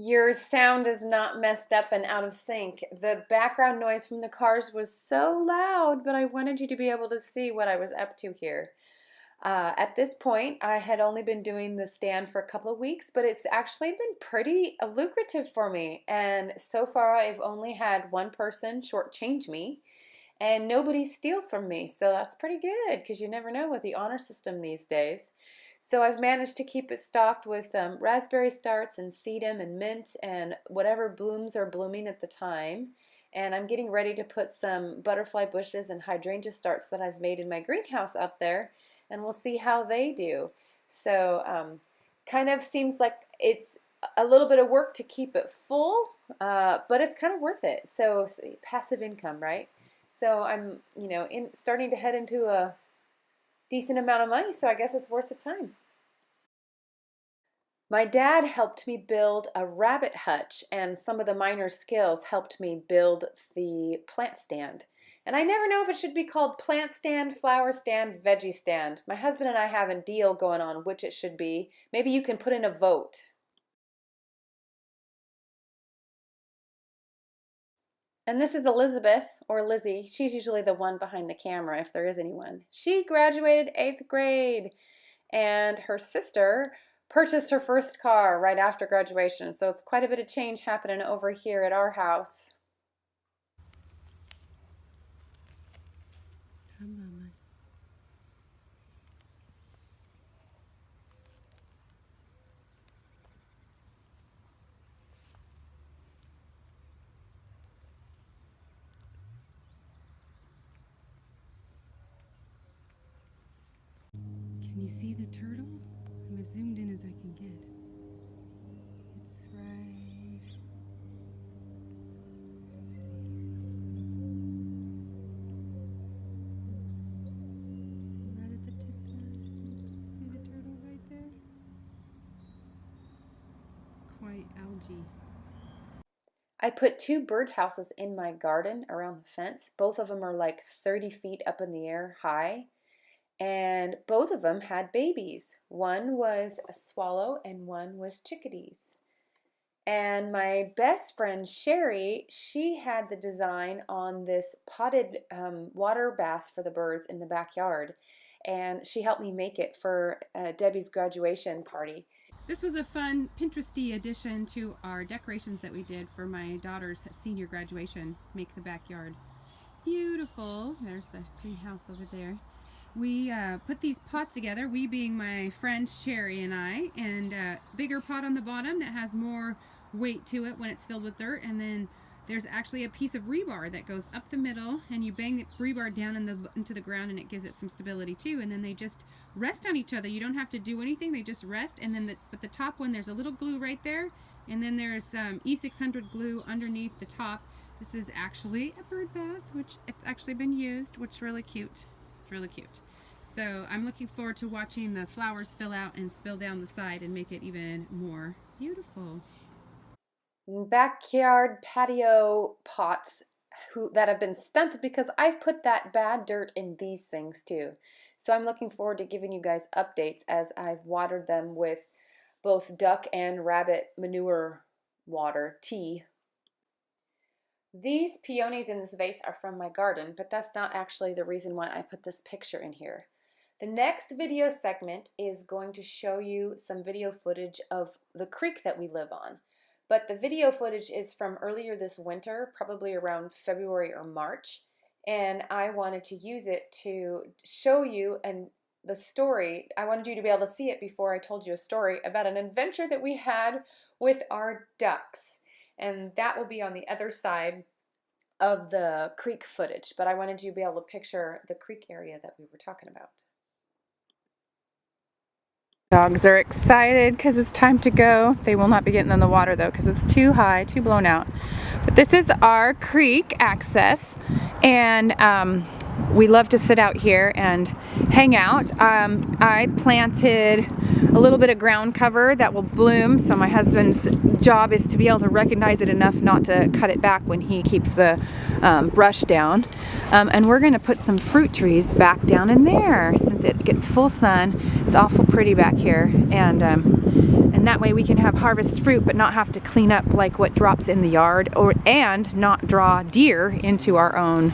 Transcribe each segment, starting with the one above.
Your sound is not messed up and out of sync. The background noise from the cars was so loud, but I wanted you to be able to see what I was up to here. At this point, I had only been doing the stand for a couple of weeks, but it's actually been pretty lucrative for me. And so far, I've only had one person shortchange me and nobody steal from me. So that's pretty good because you never know with the honor system these days. So I've managed to keep it stocked with raspberry starts and sedum and mint and whatever blooms are blooming at the time. And I'm getting ready to put some butterfly bushes and hydrangea starts that I've made in my greenhouse up there, and we'll see how they do. So kind of seems like it's a little bit of work to keep it full, but it's kind of worth it. So passive income, right? So I'm, starting to head into a decent amount of money, so I guess it's worth the time. My dad helped me build a rabbit hutch, and some of the minor skills helped me build the plant stand. And I never know if it should be called plant stand, flower stand, veggie stand. My husband and I have a deal going on which it should be. Maybe you can put in a vote. And this is Elizabeth, or Lizzie. She's usually the one behind the camera if there is anyone. She graduated 8th grade, and her sister purchased her first car right after graduation. So it's quite a bit of change happening over here at our house. Can you see the turtle? I'm as zoomed in as I can get. It's right. See right at the tip there. See the turtle right there? Quite algae. I put 2 birdhouses in my garden around the fence. Both of them are like 30 feet up in the air high. And both of them had babies. One was a swallow and one was chickadees. And my best friend Sherry, she had the design on this potted water bath for the birds in the backyard. And she helped me make it for Debbie's graduation party. This was a fun Pinteresty addition to our decorations that we did for my daughter's senior graduation. Make the backyard beautiful. There's the greenhouse over there. We put these pots together, we being my friend Sherry and I, and a bigger pot on the bottom that has more weight to it when it's filled with dirt, and then there's actually a piece of rebar that goes up the middle, and you bang the rebar down into the ground, and it gives it some stability too, and then they just rest on each other. You don't have to do anything, they just rest. And then with the top one, there's a little glue right there, and then there's E600 glue underneath the top. This is actually a bird bath, which it's actually been used, which is really cute. Really cute. So I'm looking forward to watching the flowers fill out and spill down the side and make it even more beautiful. Backyard patio pots that have been stunted because I've put that bad dirt in these things too. So I'm looking forward to giving you guys updates as I've watered them with both duck and rabbit manure water, tea. These peonies in this vase are from my garden, but that's not actually the reason why I put this picture in here. The next video segment is going to show you some video footage of the creek that we live on. But the video footage is from earlier this winter, probably around February or March, and I wanted to use it to show you the story. I wanted you to be able to see it before I told you a story about an adventure that we had with our ducks. And that will be on the other side of the creek footage. But I wanted you to be able to picture the creek area that we were talking about. Dogs are excited because it's time to go. They will not be getting in the water though because it's too high, too blown out. But this is our creek access, and we love to sit out here and hang out. I planted a little bit of ground cover that will bloom, so my husband's job is to be able to recognize it enough not to cut it back when he keeps the brush down. And we're going to put some fruit trees back down in there since it gets full sun. It's awful pretty back here, and and that way we can have harvest fruit but not have to clean up like what drops in the yard, and not draw deer into our own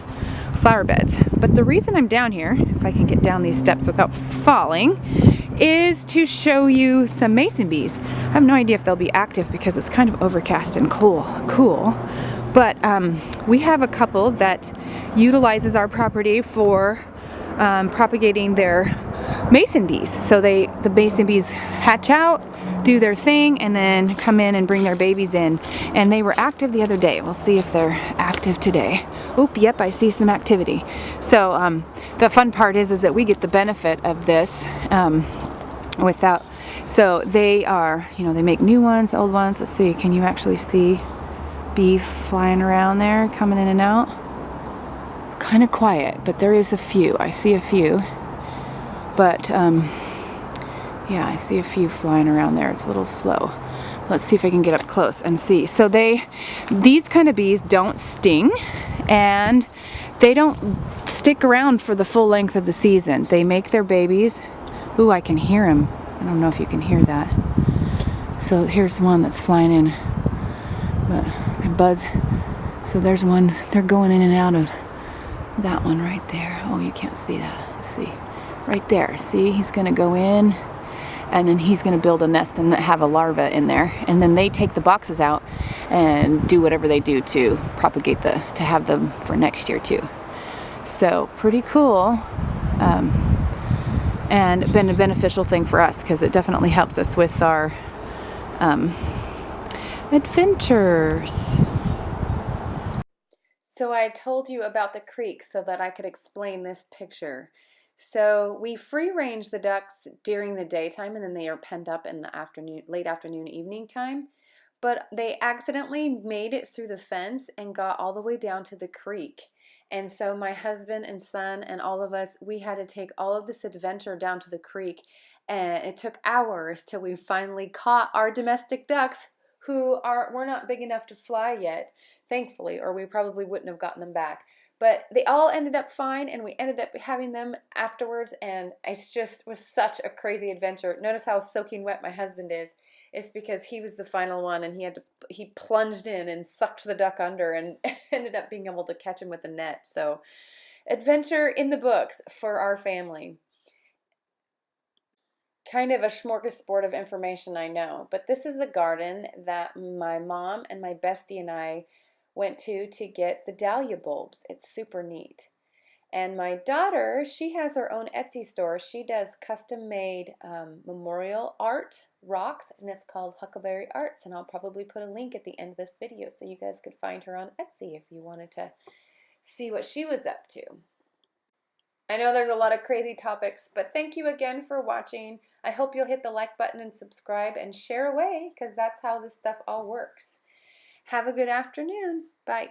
flower beds. But the reason I'm down here, if I can get down these steps without falling, is to show you some mason bees. I have no idea if they'll be active because it's kind of overcast and cool. But we have a couple that utilizes our property for propagating their mason bees. So the mason bees hatch out, do their thing, and then come in and bring their babies in. And they were active the other day. We'll see if they're active today. Oop, yep, I see some activity. So the fun part is that we get the benefit of this without. So they are, you know, they make new ones, old ones. Let's see, can you actually see bee flying around there, coming in and out? Kind of quiet, but there is a few. I see a few. But yeah, I see a few flying around there. It's a little slow. Let's see if I can get up close and see. So these kind of bees don't sting, and they don't stick around for the full length of the season. They make their babies. Ooh, I can hear them. I don't know if you can hear that. So here's one that's flying in. But they buzz. So there's one. They're going in and out of that one right there. Oh, you can't see that. Let's see. Right there. See, he's going to go in, and then he's going to build a nest and have a larva in there. And then they take the boxes out and do whatever they do to propagate to have them for next year too. So pretty cool. And been a beneficial thing for us because it definitely helps us with our adventures. So I told you about the creek so that I could explain this picture. So we free range the ducks during the daytime, and then they are penned up in the afternoon, late afternoon, evening time. But they accidentally made it through the fence and got all the way down to the creek. And so my husband and son and all of us, we had to take all of this adventure down to the creek. And it took hours till we finally caught our domestic ducks, who were not big enough to fly yet, thankfully, or we probably wouldn't have gotten them back. But they all ended up fine, and we ended up having them afterwards, and it just was such a crazy adventure. Notice how soaking wet my husband is. It's because he was the final one, and he plunged in and sucked the duck under and ended up being able to catch him with a net. So adventure in the books for our family. Kind of a smorgasbord of information, I know, but this is the garden that my mom and my bestie and I went to get the dahlia bulbs. It's super neat. And my daughter, she has her own Etsy store. She does custom-made memorial art rocks, and it's called Huckleberry Arts, and I'll probably put a link at the end of this video so you guys could find her on Etsy if you wanted to see what she was up to. I know there's a lot of crazy topics, but thank you again for watching. I hope you'll hit the like button and subscribe and share away, because that's how this stuff all works. Have a good afternoon. Bye.